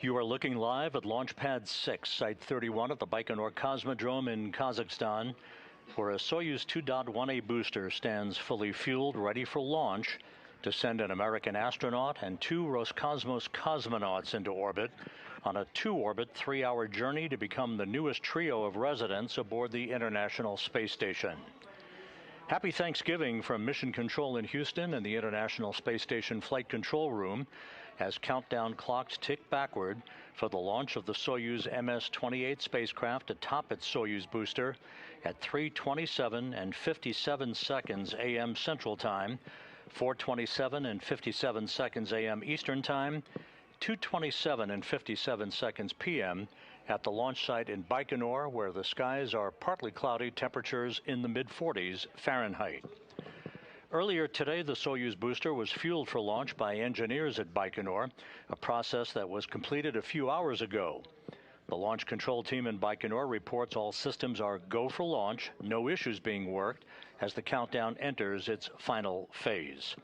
You are looking live at Launch Pad 6, Site 31 at the Baikonaur Cosmodrome in Kazakhstan, where a Soyuz 2.1A booster stands fully fueled, ready for launch to send an American astronaut and 2 Roscosmos cosmonauts into orbit on a 2-orbit, 3-hour journey to become the newest trio of residents aboard the International Space Station. Happy Thanksgiving from Mission Control in Houston and the International Space Station Flight Control Room as countdown clocks tick backward for the launch of the Soyuz MS-28 spacecraft atop its Soyuz booster at 3:27 and 57 seconds a.m. Central Time, 4:27 and 57 seconds a.m. Eastern Time, 2:27 and 57 seconds p.m. at the launch site in Baikonaur, where the skies are partly cloudy, temperatures in the mid-40s Fahrenheit. Earlier today, the Soyuz booster was fueled for launch by engineers at Baikonaur, a process that was completed a few hours ago. The launch control team in Baikonaur reports all systems are go for launch, no issues being worked as the countdown enters its final phase.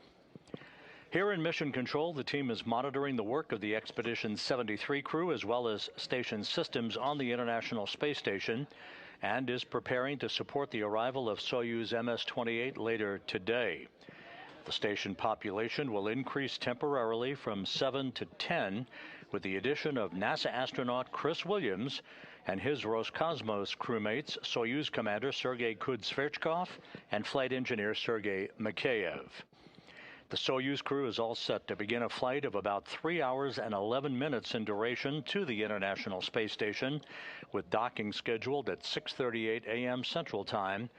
Here in Mission Control, the team is monitoring the work of the Expedition 73 crew as well as station systems on the International Space Station and is preparing to support the arrival of Soyuz MS-28 later today. The station population will increase temporarily from 7 to 10 with the addition of NASA astronaut Chris Williams and his Roscosmos crewmates, Soyuz Commander Sergei Kudzverchkov and Flight Engineer Sergei Mikheyev. The Soyuz crew is all set to begin a flight of about 3 hours and 11 minutes in duration to the International Space Station, with docking scheduled at 6:38 a.m. Central Time,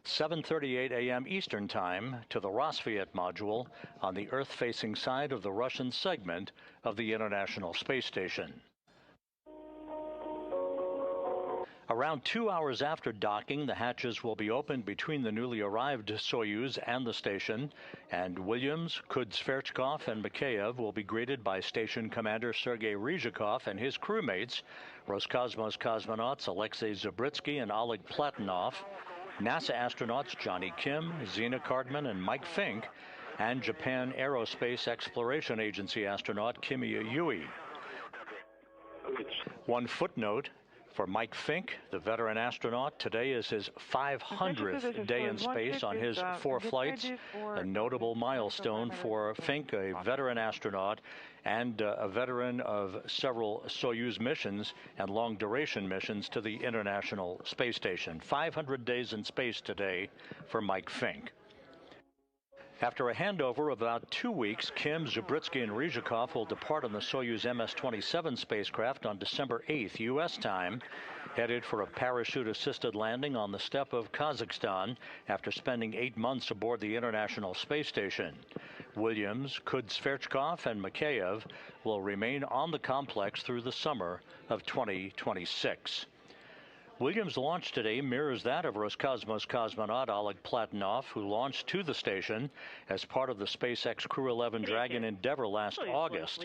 7:38 a.m. Eastern Time to the Rassvet module on the Earth-facing side of the Russian segment of the International Space Station. Around 2 hours after docking, the hatches will be opened between the newly arrived Soyuz and the station, and Williams, Kudzverchkov, and Mikheyev will be greeted by Station Commander Sergei Ryzhikov and his crewmates, Roscosmos cosmonauts Alexei Zabritsky and Oleg Platonov, NASA astronauts Johnny Kim, Zena Cardman, and Mike Fink, and Japan Aerospace Exploration Agency astronaut Kimiya Yui. One footnote: for Mike Fink, the veteran astronaut, today is his 500th day in space on his 4 flights, a notable milestone for Fink, a veteran astronaut and a veteran of several Soyuz missions and long-duration missions to the International Space Station. 500 days in space today for Mike Fink. After a handover of about 2 weeks, Kim, Zabritsky, and Ryzhikov will depart on the Soyuz MS-27 spacecraft on December 8th, U.S. time, headed for a parachute-assisted landing on the steppe of Kazakhstan after spending 8 months aboard the International Space Station. Williams, Kudzverchkov, and Mikheyev will remain on the complex through the summer of 2026. Williams' launch today mirrors that of Roscosmos cosmonaut Oleg Platonov, who launched to the station as part of the SpaceX Crew 11 Dragon Endeavour last August,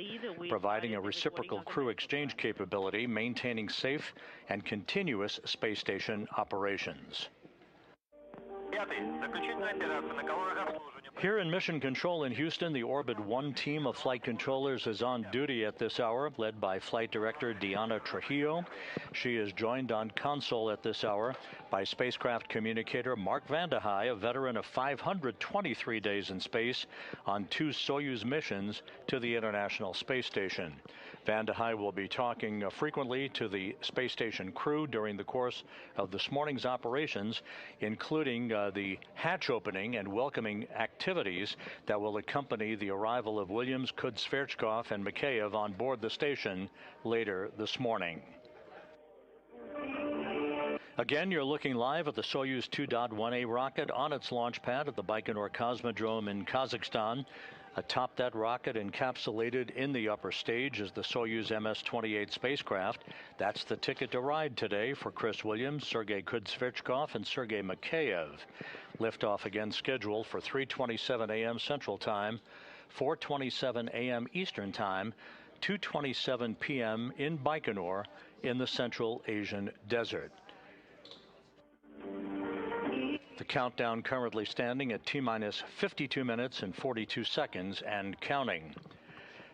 providing a reciprocal crew exchange capability, maintaining safe and continuous space station operations. Here in Mission Control in Houston, the Orbit 1 team of flight controllers is on duty at this hour, led by Flight Director Diana Trujillo. She is joined on console at this hour by spacecraft communicator Mark Vande Hei, a veteran of 523 days in space on 2 Soyuz missions to the International Space Station. Vande Hei will be talking frequently to the space station crew during the course of this morning's operations, including the hatch opening and welcoming activities that will accompany the arrival of Williams, Kudzverchkov, and Mikheyev on board the station later this morning. Again, you're looking live at the Soyuz 2.1A rocket on its launch pad at the Baikonaur Cosmodrome in Kazakhstan. Atop that rocket, encapsulated in the upper stage, is the Soyuz MS-28 spacecraft. That's the ticket to ride today for Chris Williams, Sergei Kudzverchkov, and Sergei Mikheyev. Liftoff again scheduled for 3:27 a.m. Central Time, 4:27 a.m. Eastern Time, 2:27 p.m. in Baikonaur in the Central Asian Desert. The countdown currently standing at T-minus 52 minutes and 42 seconds and counting.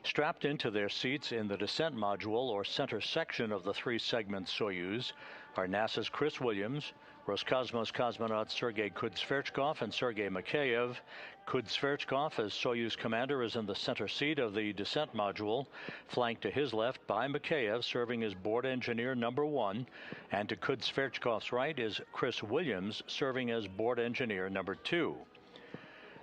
Strapped into their seats in the descent module or center section of the three-segment Soyuz are NASA's Chris Williams, Roscosmos cosmonauts Sergei Kudzverchkov and Sergei Mikheyev. Kudzverchkov, as Soyuz commander, is in the center seat of the descent module, flanked to his left by Mikheyev, serving as board engineer number 1, and to Kudzverchkov's right is Chris Williams, serving as board engineer number 2.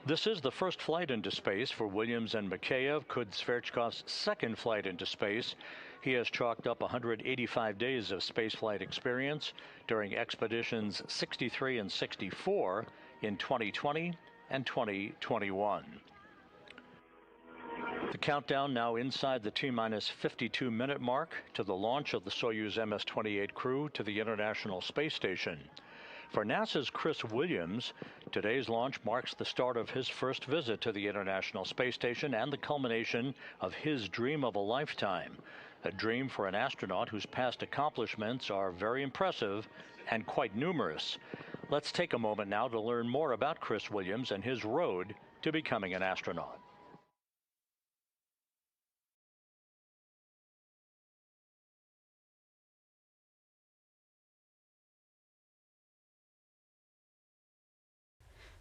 This is the first flight into space for Williams and Mikheyev, Kudzverchkov's second flight into space. He has chalked up 185 days of spaceflight experience during expeditions 63 and 64 in 2020 and 2021. The countdown now inside the T-minus 52-minute mark to the launch of the Soyuz MS-28 crew to the International Space Station. For NASA's Chris Williams, today's launch marks the start of his first visit to the International Space Station and the culmination of his dream of a lifetime, a dream for an astronaut whose past accomplishments are very impressive and quite numerous. Let's take a moment now to learn more about Chris Williams and his road to becoming an astronaut.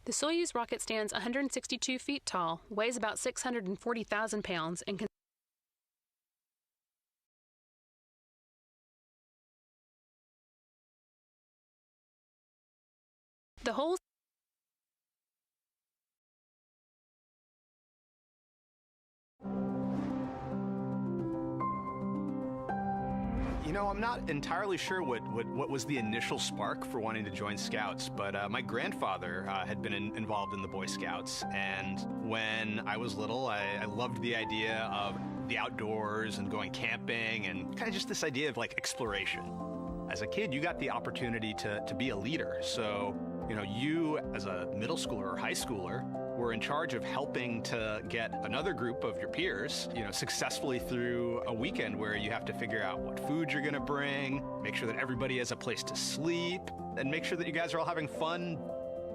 The Soyuz rocket stands 162 feet tall, weighs about 640,000 pounds, and the whole You know, I'm not entirely sure what was the initial spark for wanting to join Scouts, but my grandfather had been involved in the Boy Scouts, and when I was little, I loved the idea of the outdoors and going camping and kind of just this idea of like exploration. As a kid, you got the opportunity to be a leader, so you know, you as a middle schooler or high schooler were in charge of helping to get another group of your peers, you know, successfully through a weekend where you have to figure out what food you're gonna bring, make sure that everybody has a place to sleep, and make sure that you guys are all having fun.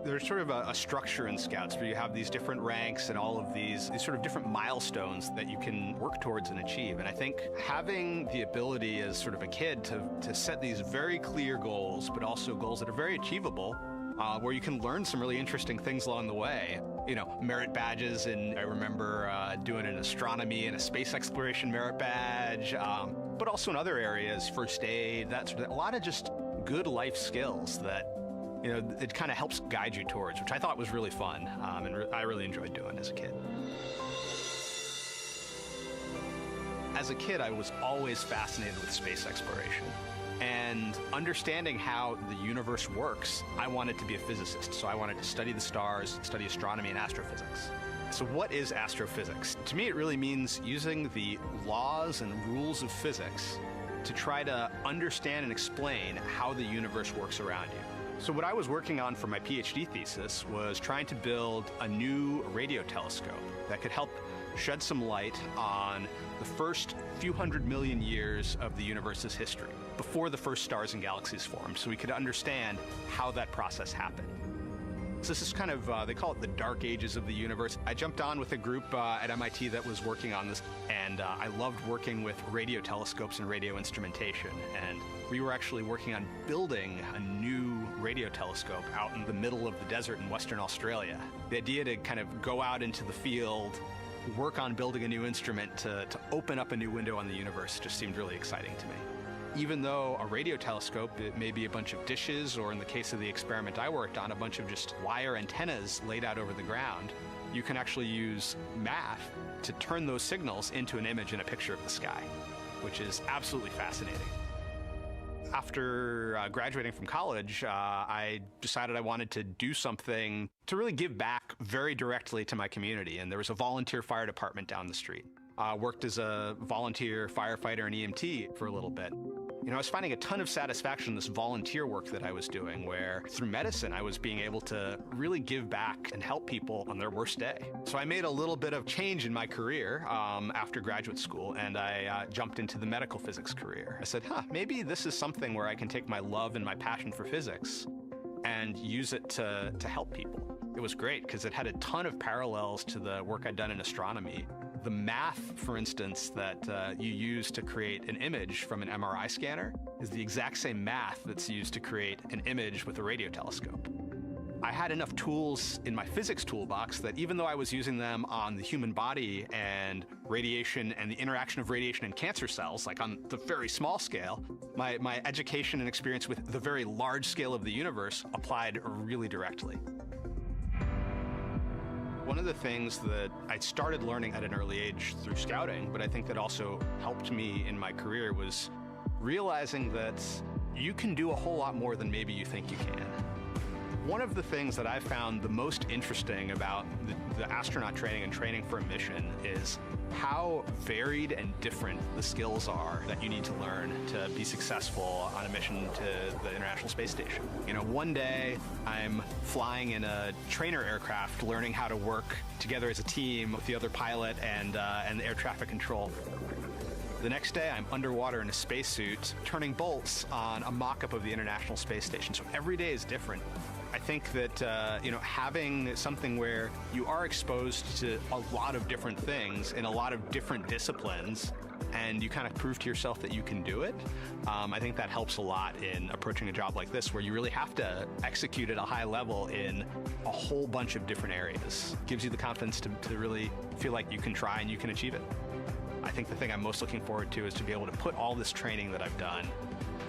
There's sort of a structure in Scouts where you have these different ranks and all of these sort of different milestones that you can work towards and achieve. And I think having the ability as sort of a kid to set these very clear goals, but also goals that are very achievable, where you can learn some really interesting things along the way. You know, merit badges, and I remember doing an astronomy and a space exploration merit badge, but also in other areas, first aid, that sort of, a lot of just good life skills that, you know, it kind of helps guide you towards, which I thought was really fun, and I really enjoyed doing as a kid. As a kid, I was always fascinated with space exploration. And understanding how the universe works, I wanted to be a physicist. So I wanted to study the stars, study astronomy and astrophysics. So what is astrophysics? To me, it really means using the laws and rules of physics to try to understand and explain how the universe works around you. So what I was working on for my PhD thesis was trying to build a new radio telescope that could help shed some light on the first few 100 million years of the universe's history, before the first stars and galaxies formed, so we could understand how that process happened. So this is kind of, they call it the dark ages of the universe. I jumped on with a group at MIT that was working on this, and I loved working with radio telescopes and radio instrumentation. And we were actually working on building a new radio telescope out in the middle of the desert in Western Australia. The idea to kind of go out into the field, work on building a new instrument to open up a new window on the universe just seemed really exciting to me. Even though a radio telescope, it may be a bunch of dishes, or in the case of the experiment I worked on, a bunch of just wire antennas laid out over the ground, you can actually use math to turn those signals into an image and a picture of the sky, which is absolutely fascinating. After graduating from college, I decided I wanted to do something to really give back very directly to my community, and there was a volunteer fire department down the street. Worked as a volunteer firefighter and EMT for a little bit. You know, I was finding a ton of satisfaction in this volunteer work that I was doing, where through medicine I was being able to really give back and help people on their worst day. So I made a little bit of change in my career after graduate school, and I jumped into the medical physics career. I said, maybe this is something where I can take my love and my passion for physics and use it to help people. It was great because it had a ton of parallels to the work I'd done in astronomy. The math, for instance, that you use to create an image from an MRI scanner is the exact same math that's used to create an image with a radio telescope. I had enough tools in my physics toolbox that even though I was using them on the human body and radiation and the interaction of radiation and cancer cells, like on the very small scale, my education and experience with the very large scale of the universe applied really directly. One of the things that I started learning at an early age through scouting, but I think that also helped me in my career, was realizing that you can do a whole lot more than maybe you think you can. One of the things that I found the most interesting about the astronaut training and training for a mission is how varied and different the skills are that you need to learn to be successful on a mission to the International Space Station. You know, one day I'm flying in a trainer aircraft, learning how to work together as a team with the other pilot and the air traffic control. The next day, I'm underwater in a spacesuit, turning bolts on a mock-up of the International Space Station. So every day is different. I think that having something where you are exposed to a lot of different things in a lot of different disciplines, and you kind of prove to yourself that you can do it, I think that helps a lot in approaching a job like this, where you really have to execute at a high level in a whole bunch of different areas. It gives you the confidence to really feel like you can try and you can achieve it. I think the thing I'm most looking forward to is to be able to put all this training that I've done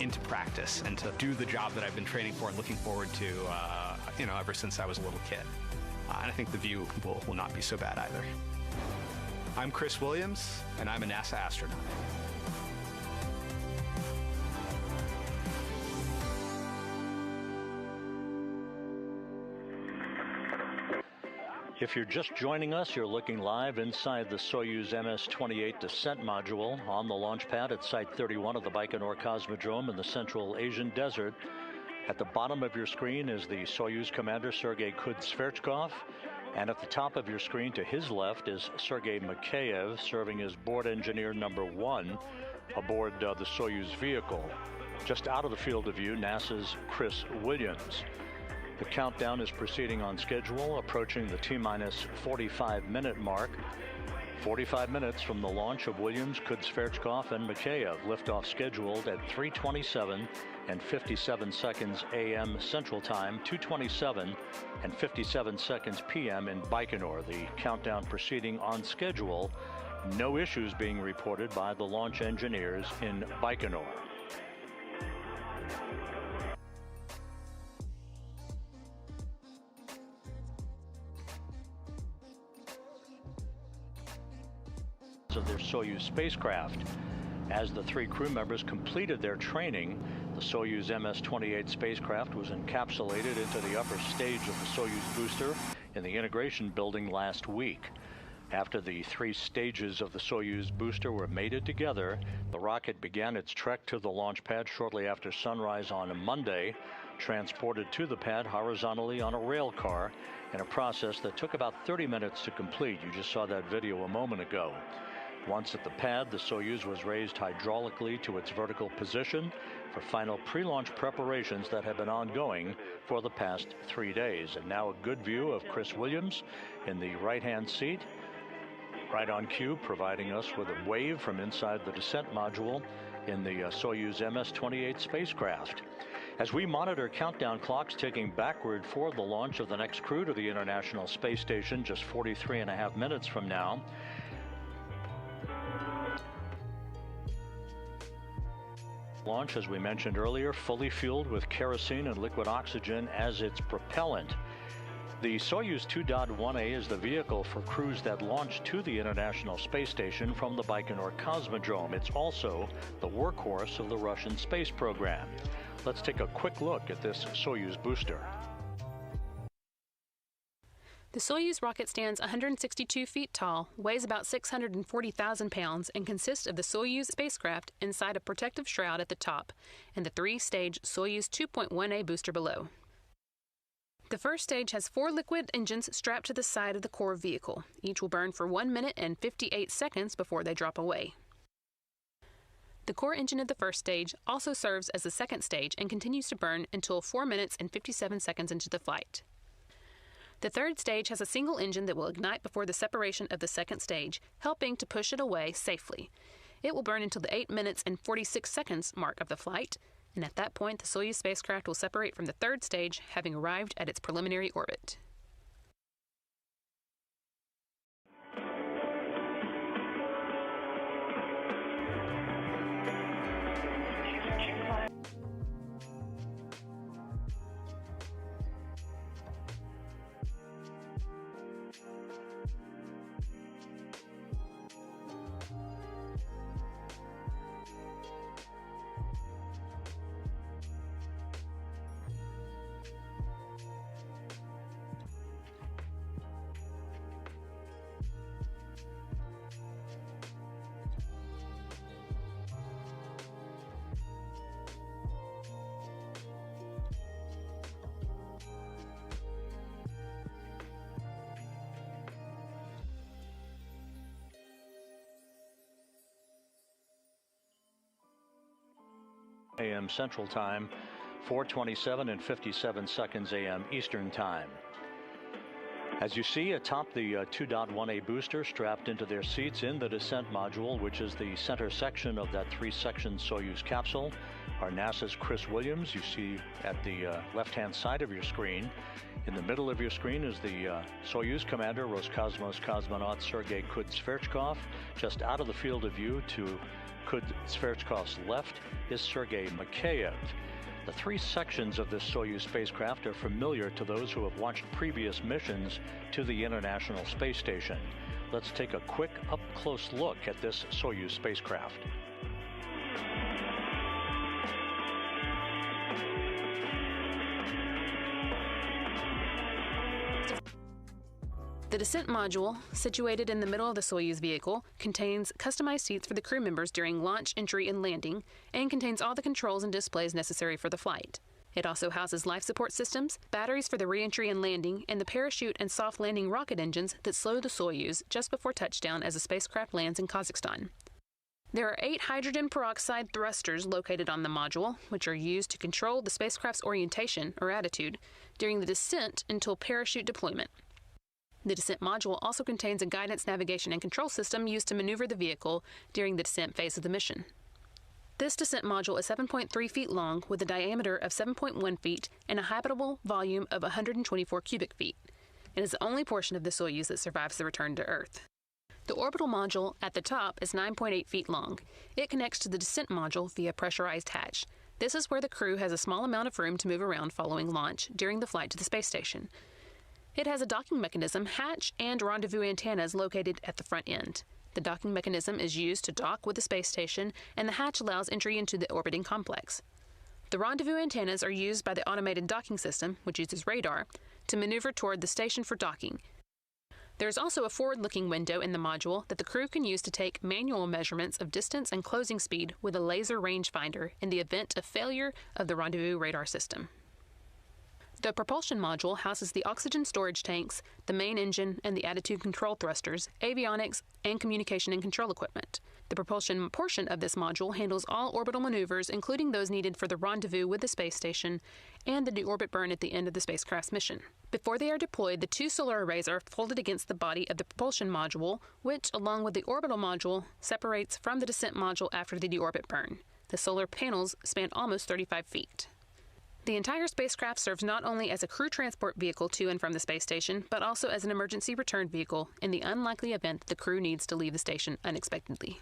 into practice and to do the job that I've been training for and looking forward to, ever since I was a little kid. And I think the view will not be so bad either. I'm Chris Williams, and I'm a NASA astronaut. If you're just joining us, you're looking live inside the Soyuz MS-28 descent module on the launch pad at Site 31 of the Baikonaur Cosmodrome in the Central Asian Desert. At the bottom of your screen is the Soyuz commander, Sergei Kudzverchkov, and at the top of your screen to his left is Sergei Mikheyev, serving as board engineer number 1 aboard the Soyuz vehicle. Just out of the field of view, NASA's Chris Williams. The countdown is proceeding on schedule, approaching the T-minus 45-minute mark. 45 minutes from the launch of Williams, Kudzverchkov, and Mikheyev. Liftoff scheduled at 3:27 and 57 seconds a.m. Central Time, 2:27 and 57 seconds p.m. in Baikonaur. The countdown proceeding on schedule. No issues being reported by the launch engineers in Baikonaur. Of their Soyuz spacecraft. As the 3 crew members completed their training, the Soyuz MS-28 spacecraft was encapsulated into the upper stage of the Soyuz booster in the integration building last week. After the 3 stages of the Soyuz booster were mated together, the rocket began its trek to the launch pad shortly after sunrise on Monday, transported to the pad horizontally on a rail car in a process that took about 30 minutes to complete. You just saw that video a moment ago. Once at the pad, the Soyuz was raised hydraulically to its vertical position for final pre-launch preparations that have been ongoing for the past 3 days. And now a good view of Chris Williams in the right-hand seat, right on cue, providing us with a wave from inside the descent module in the Soyuz MS-28 spacecraft. As we monitor countdown clocks ticking backward for the launch of the next crew to the International Space Station just 43.5 minutes from now, launch, as we mentioned earlier, fully fueled with kerosene and liquid oxygen as its propellant. The Soyuz 2.1A is the vehicle for crews that launch to the International Space Station from the Baikonaur Cosmodrome. It's also the workhorse of the Russian space program. Let's take a quick look at this Soyuz booster. The Soyuz rocket stands 162 feet tall, weighs about 640,000 pounds, and consists of the Soyuz spacecraft inside a protective shroud at the top and the 3-stage Soyuz 2.1A booster below. The first stage has 4 liquid engines strapped to the side of the core vehicle. Each will burn for 1 minute and 58 seconds before they drop away. The core engine of the first stage also serves as the second stage and continues to burn until 4 minutes and 57 seconds into the flight. The third stage has a single engine that will ignite before the separation of the second stage, helping to push it away safely. It will burn until the 8 minutes and 46 seconds mark of the flight, and at that point the Soyuz spacecraft will separate from the third stage, having arrived at its preliminary orbit. a.m. Central Time, 4:27 and 57 seconds a.m. Eastern Time. As you see atop the 2.1A booster strapped into their seats in the descent module, which is the center section of that three-section Soyuz capsule, are NASA's Chris Williams. You see at the left-hand side of your screen. In the middle of your screen is the Soyuz commander, Roscosmos cosmonaut Sergei Kudz-Sverchkov. Just out of the field of view to Kudz-Sverchkov's left is Sergei Mikheyev. The three sections of this Soyuz spacecraft are familiar to those who have watched previous missions to the International Space Station. Let's take a quick up-close look at this Soyuz spacecraft. The descent module, situated in the middle of the Soyuz vehicle, contains customized seats for the crew members during launch, entry, and landing, and contains all the controls and displays necessary for the flight. It also houses life support systems, batteries for the re-entry and landing, and the parachute and soft landing rocket engines that slow the Soyuz just before touchdown as the spacecraft lands in Kazakhstan. There are 8 hydrogen peroxide thrusters located on the module, which are used to control the spacecraft's orientation, or attitude, during the descent until parachute deployment. The descent module also contains a guidance, navigation, and control system used to maneuver the vehicle during the descent phase of the mission. This descent module is 7.3 feet long with a diameter of 7.1 feet and a habitable volume of 124 cubic feet. It is the only portion of the Soyuz that survives the return to Earth. The orbital module at the top is 9.8 feet long. It connects to the descent module via pressurized hatch. This is where the crew has a small amount of room to move around following launch during the flight to the space station. It has a docking mechanism, hatch, and rendezvous antennas located at the front end. The docking mechanism is used to dock with the space station, and the hatch allows entry into the orbiting complex. The rendezvous antennas are used by the automated docking system, which uses radar, to maneuver toward the station for docking. There is also a forward-looking window in the module that the crew can use to take manual measurements of distance and closing speed with a laser rangefinder in the event of failure of the rendezvous radar system. The propulsion module houses the oxygen storage tanks, the main engine, and the attitude control thrusters, avionics, and communication and control equipment. The propulsion portion of this module handles all orbital maneuvers, including those needed for the rendezvous with the space station and the deorbit burn at the end of the spacecraft's mission. Before they are deployed, the 2 solar arrays are folded against the body of the propulsion module, which, along with the orbital module, separates from the descent module after the deorbit burn. The solar panels span almost 35 feet. The entire spacecraft serves not only as a crew transport vehicle to and from the space station, but also as an emergency return vehicle in the unlikely event that the crew needs to leave the station unexpectedly.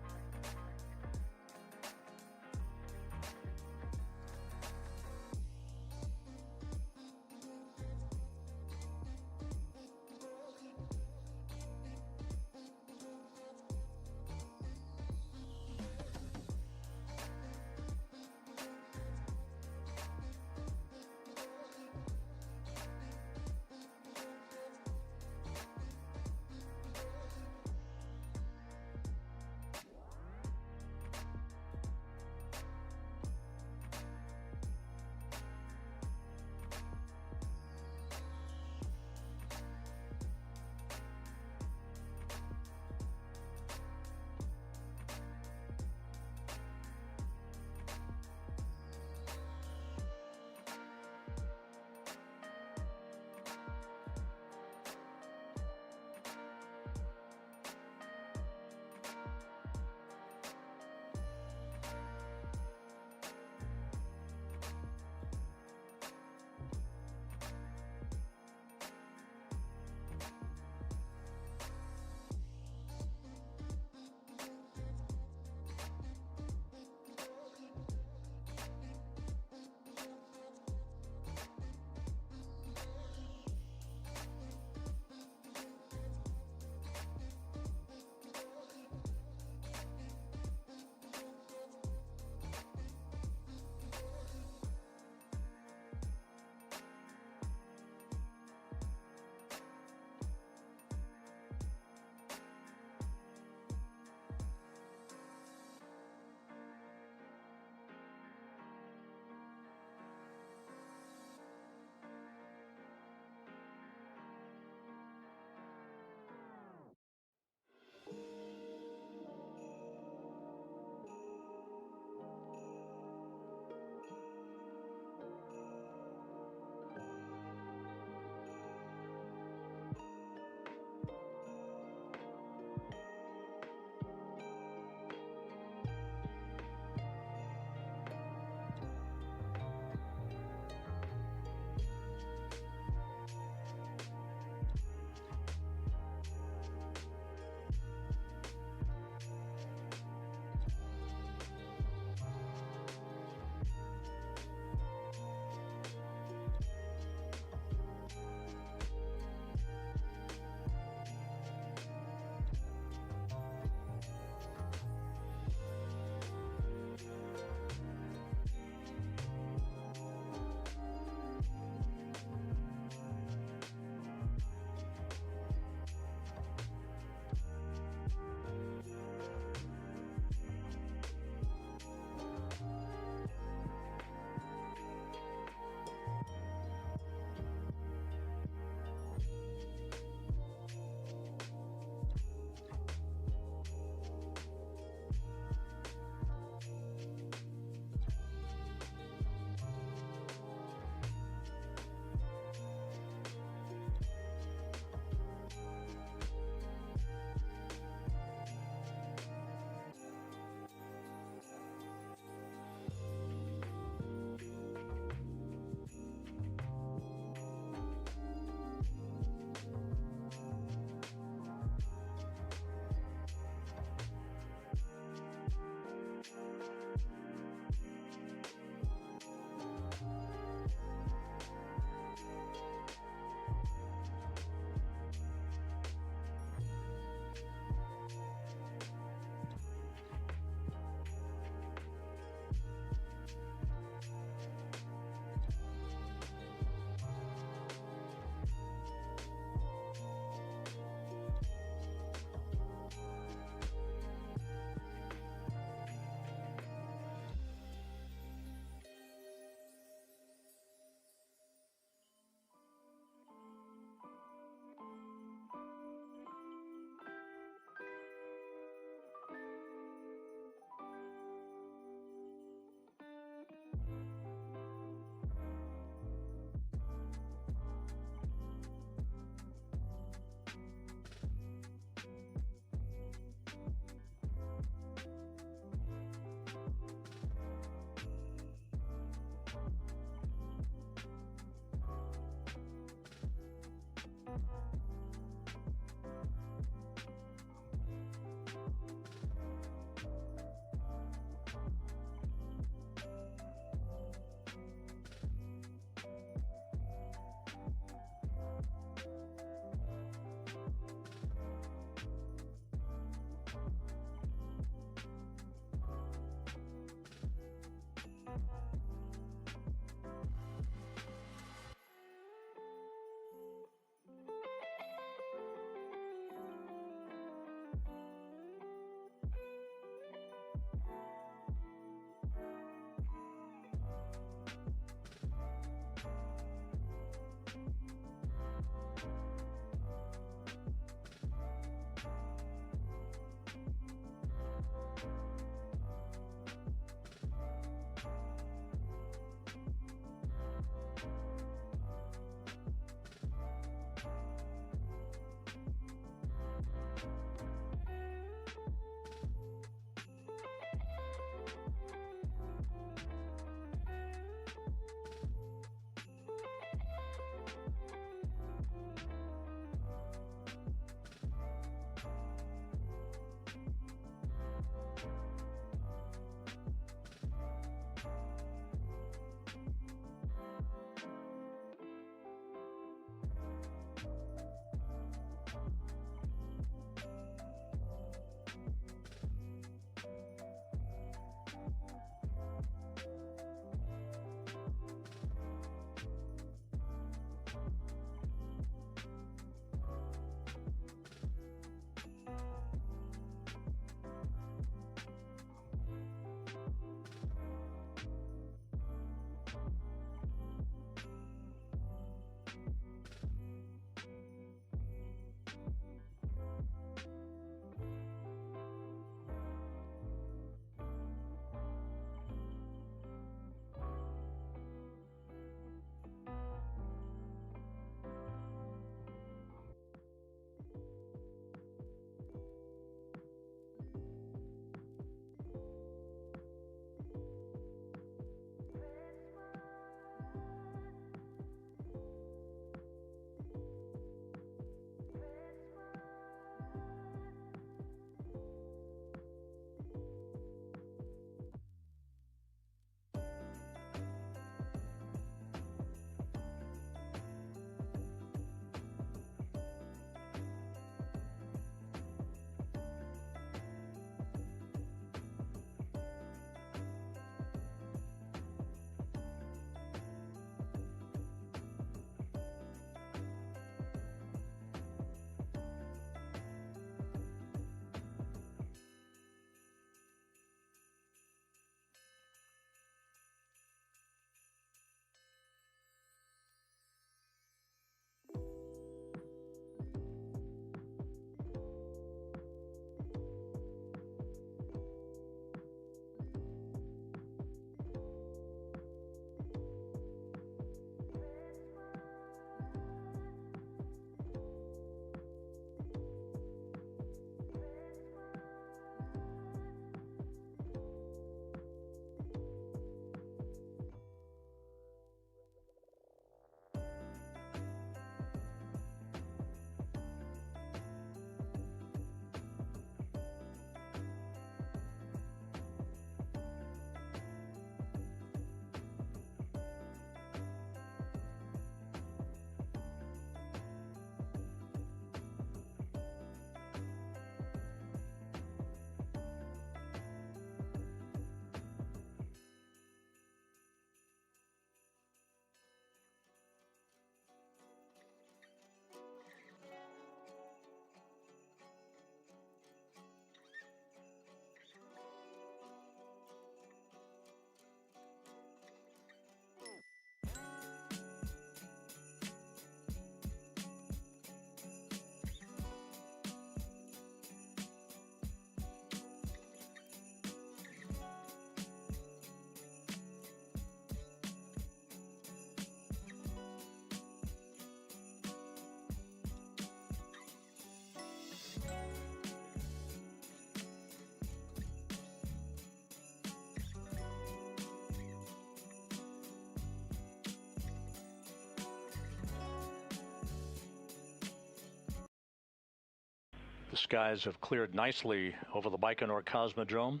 The skies have cleared nicely over the Baikonaur Cosmodrome.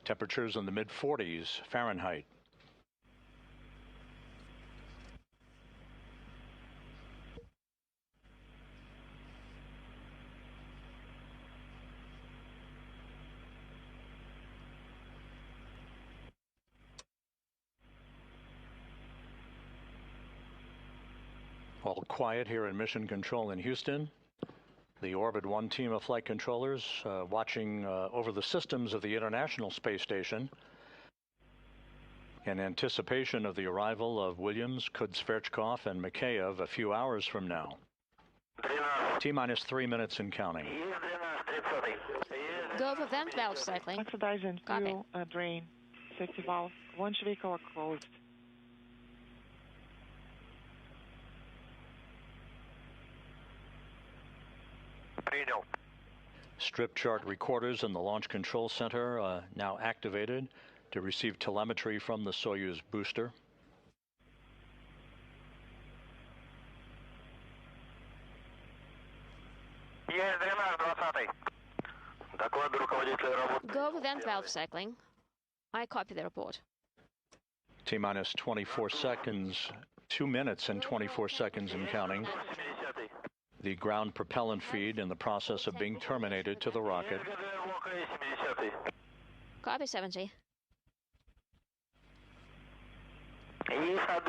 Temperatures in the mid-40s Fahrenheit. All quiet here in Mission Control in Houston. The Orbit 1 team of flight controllers watching over the systems of the International Space Station in anticipation of the arrival of Williams, Kudzverchkov, and Mikheyev a few hours from now. T-minus 3 minutes and counting. Go for vent valve cycling. Oxidizing fuel drain. Safety valve. Launch vehicle closed. Strip chart recorders in the Launch Control Center now activated to receive telemetry from the Soyuz booster. Go for vent valve cycling. I copy the report. T-minus 24 seconds, 2 minutes and 24 seconds and counting. The ground propellant feed in the process of being terminated to the rocket. Copy 70. We have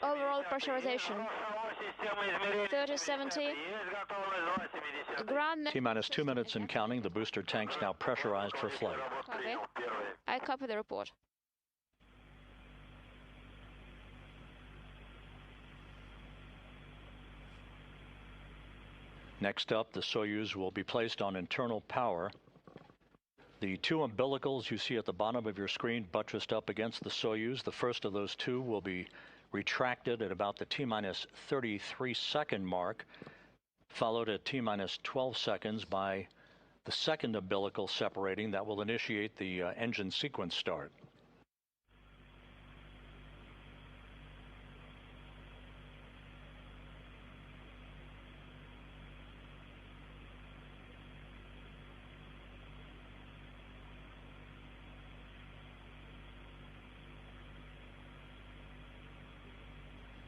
overall pressurization. 3070. Ground. T-minus 2 minutes and counting. The booster tank's now pressurized for flight. Copy. I copy the report. Next up, the Soyuz will be placed on internal power. The two umbilicals you see at the bottom of your screen buttressed up against the Soyuz. The first of those two will be retracted at about the T-minus 33 second mark, followed at T-minus 12 seconds by the second umbilical separating. That will initiate the engine sequence start.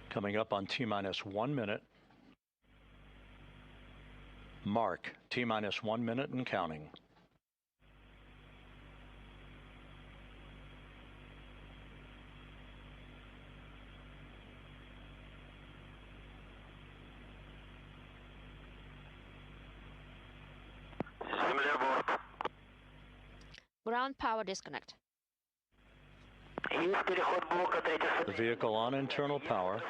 Coming up on T-minus 1 minute. Mark, T-minus 1 minute and counting. Ground power disconnect. The vehicle on internal power.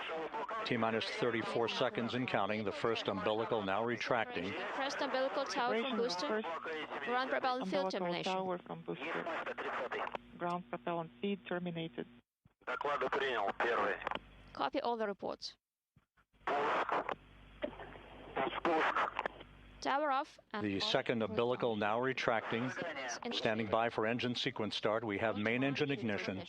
T-minus 34 seconds and counting. The first umbilical now retracting. First umbilical tower from booster. Ground propellant field termination. Tower from booster. Ground propellant feed terminated. Copy all the reports. Tower off. The second umbilical now retracting. Standing by for engine sequence start. We have main engine ignition.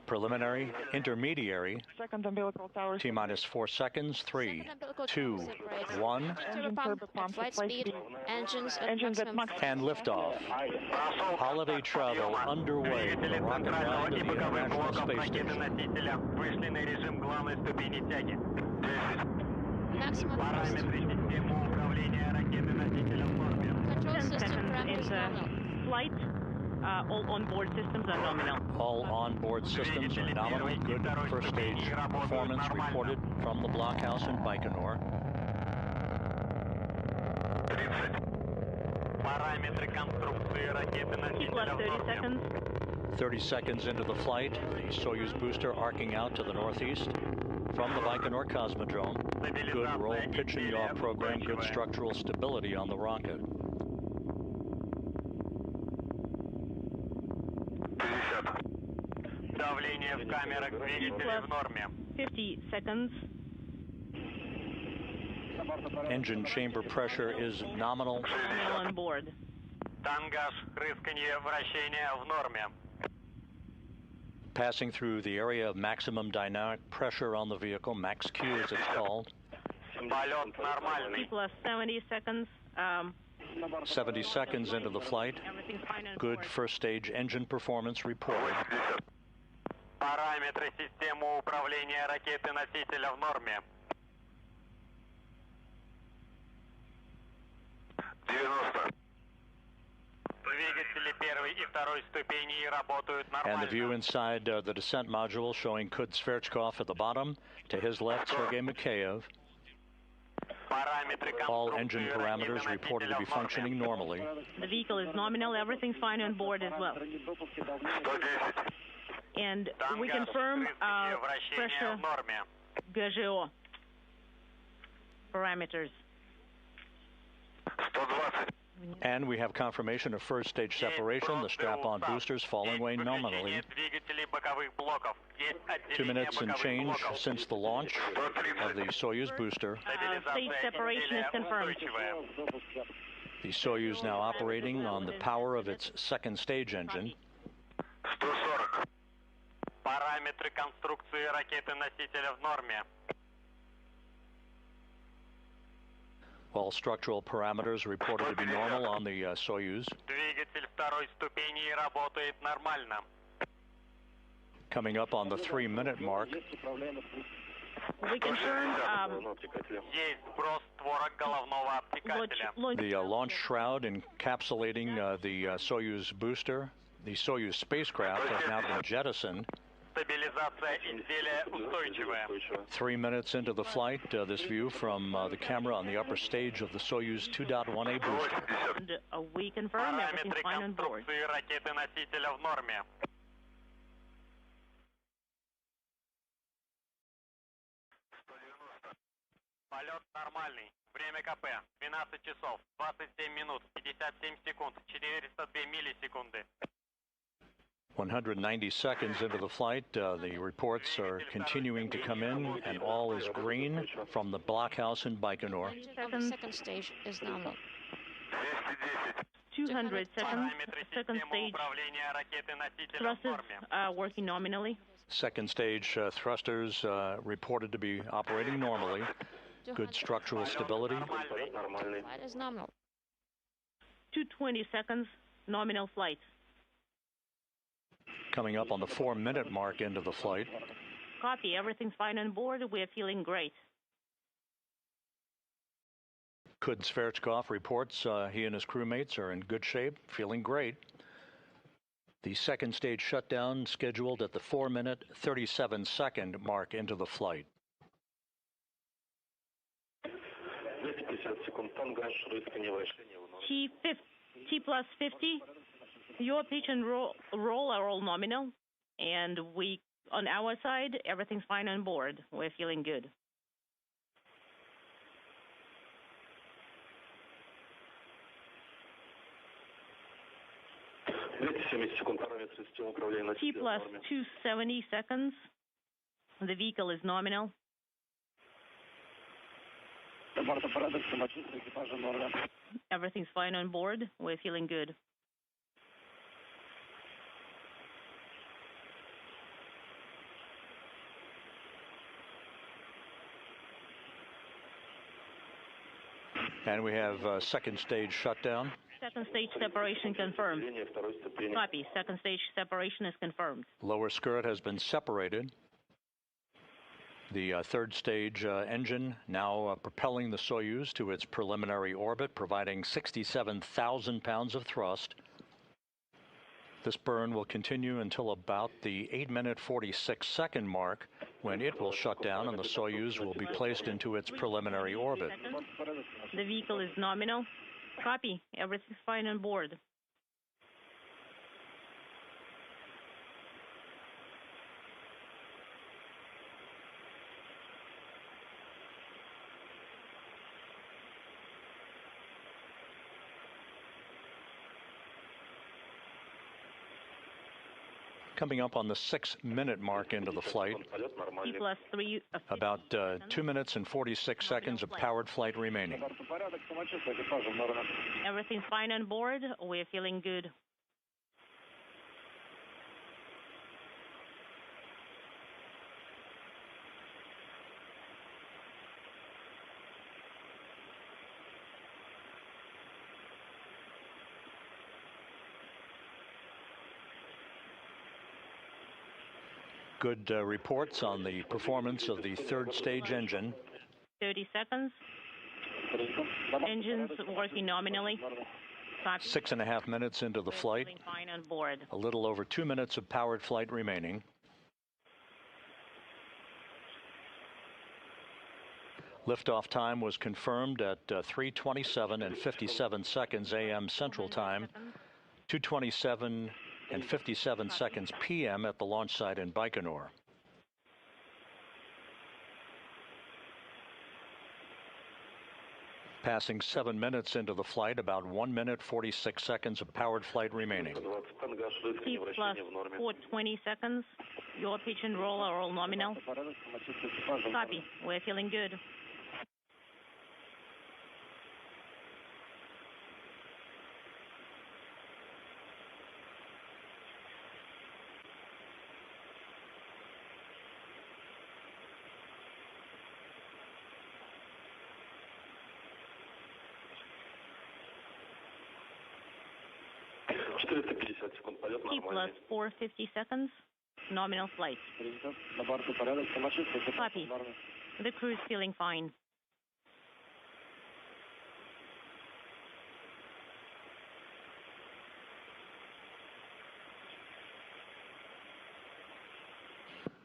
Preliminary, intermediary. Second umbilical tower. T-minus 4 seconds. 3, 2, 1. Flight speed. Engines at maximum. And liftoff. Holiday travel underway for the rocket ride to the International Space Station. Maximum. Control system parameters nominal. Flight. All onboard systems are nominal. All onboard systems are nominal. Good first stage performance reported from the blockhouse in Baikonaur. T plus 30 seconds. 30 seconds into the flight, the Soyuz booster arcing out to the northeast from the Baikonaur Cosmodrome. Good roll, pitch, and yaw program, good structural stability on the rocket. Давление в камерах двигателя в норме. 50 seconds. Engine chamber pressure is nominal. On board. Тангаж, рысканье, вращение в норме. Passing through the area of maximum dynamic pressure on the vehicle, max Q as it's called. Полет нормальный. T plus 70 seconds. 70 seconds into the flight. Everything's fine on Good board. first stage engine performance reported. Параметры системы управления ракеты-носителя в норме. 90. Двигатели первой и второй ступеней работают And the view нормально. inside the descent module showing Kud Sverchkov at the bottom. To his left, Sergei Mikheyev. Параметры All engine конструкции parameters reported to be ракеты-носителя в functioning норме. normally. The vehicle is nominal. Everything's fine on board as well. 110. And we Тангас, confirm вращение в pressure норме. GGO parameters. 120. And we have confirmation of first stage separation. The strap-on boosters falling away nominally. 2 minutes and change since the launch of the Soyuz booster. Stage separation is confirmed. The Soyuz now operating on the power of its second stage engine. 140. Параметры конструкции ракеты-носителя в норме. All structural parameters reported to be normal on the Soyuz. Двигатель второй ступени работает нормально. Coming up on the 3-minute mark. We confirm Есть сброс створок головного обтекателя. The launch shroud encapsulating the Soyuz booster, the Soyuz spacecraft, has now been jettisoned. Стабилизация изделия устойчивая. 3 minutes into the flight, this view from the camera on the upper stage of the Soyuz 2.1A booster. and we confirm everything's Параметры fine on board. конструкции ракеты-носителя в норме. Полет нормальный. Время КП 12 часов 27 минут 57 секунд 402 миллисекунды. 190 seconds into the flight, the reports are continuing to come in, and all is green from the blockhouse in Baikonaur. Second stage is nominal. 200 seconds. Параметры Second системы stage управления ракеты-носителя в thrusters норме. are working nominally. Second stage thrusters reported to be operating normally. Good structural stability. Flight is nominal. 220 seconds. Nominal flight. Coming up on the 4-minute mark into the flight. Copy. Everything's fine on board. We're feeling great. Kud Sverchkov reports he and his crewmates are in good shape, feeling great. The second stage shutdown scheduled at the 4-minute, 37-second mark into the flight. T plus 50. Your pitch and roll are all nominal. And we, on our side, everything's fine on board. We're feeling good. T plus 270 seconds. The vehicle is nominal. Everything's fine on board. We're feeling good. And we have second stage shutdown. Second stage separation confirmed. Copy. Second stage separation is confirmed. Lower skirt has been separated. The third stage engine now propelling the Soyuz to its preliminary orbit, providing 67,000 pounds of thrust. This burn will continue until about the 8-minute 46-second mark, when it will shut down and the Soyuz will be placed into its preliminary orbit. The vehicle is nominal. Copy. Everything's fine on board. Coming up on the 6-minute mark into the flight, T plus 3. about 2 minutes and 46 seconds of powered flight remaining. Everything's fine on board. We're feeling good. good reports on the performance of the third stage engine. 30 seconds. Engines working nominally. 6.5 minutes into the flight. Fine on board. A little over 2 minutes of powered flight remaining. Liftoff time was confirmed at 3:27 and 57 seconds a.m. Central Time, 2:27 and 57 seconds p.m. at the launch site in Baikonaur. Passing 7 minutes into the flight, about 1 minute 46 seconds of powered flight remaining. T plus 420 seconds. Your pitch and roll are all nominal. Copy. We're feeling good. T plus 450 seconds. Nominal flight. Copy. The crew is feeling fine.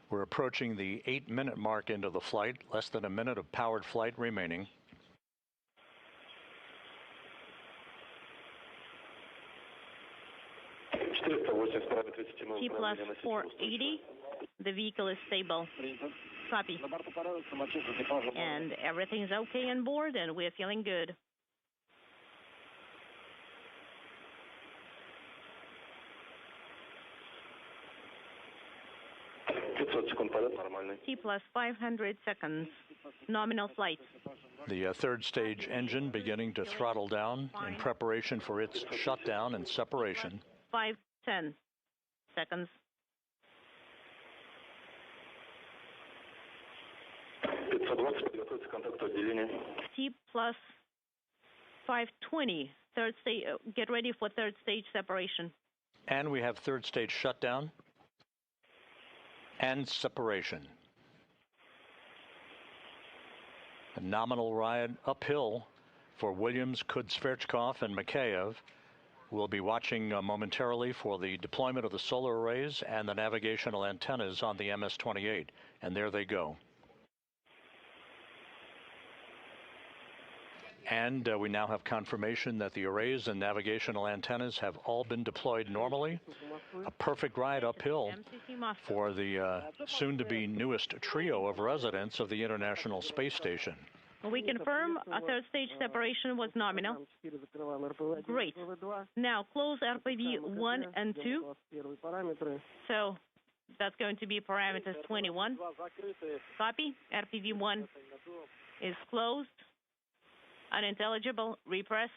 We're approaching the 8-minute mark into the flight, less than a minute of powered flight remaining. T plus 480. The vehicle is stable. Copy. And everything's okay on board, and we're feeling good. T plus 500 seconds. Nominal flight. The third stage engine beginning to throttle down in preparation for its shutdown and separation. 510 seconds. T plus 520. Third stage. Get ready for third stage separation. And we have third stage shutdown and separation. A nominal ride uphill for Williams, Kudzverchkov, and Mikheyev. We'll be watching momentarily for the deployment of the solar arrays and the navigational antennas on the MS-28. And there they go. And we now have confirmation that the arrays and navigational antennas have all been deployed normally. A perfect ride uphill for the soon-to-be newest trio of residents of the International Space Station. We confirm a third stage separation was nominal. Great. Now close RPV 1 and 2. So that's going to be parameters 21. Copy. RPV 1 is closed. Unintelligible. Repress.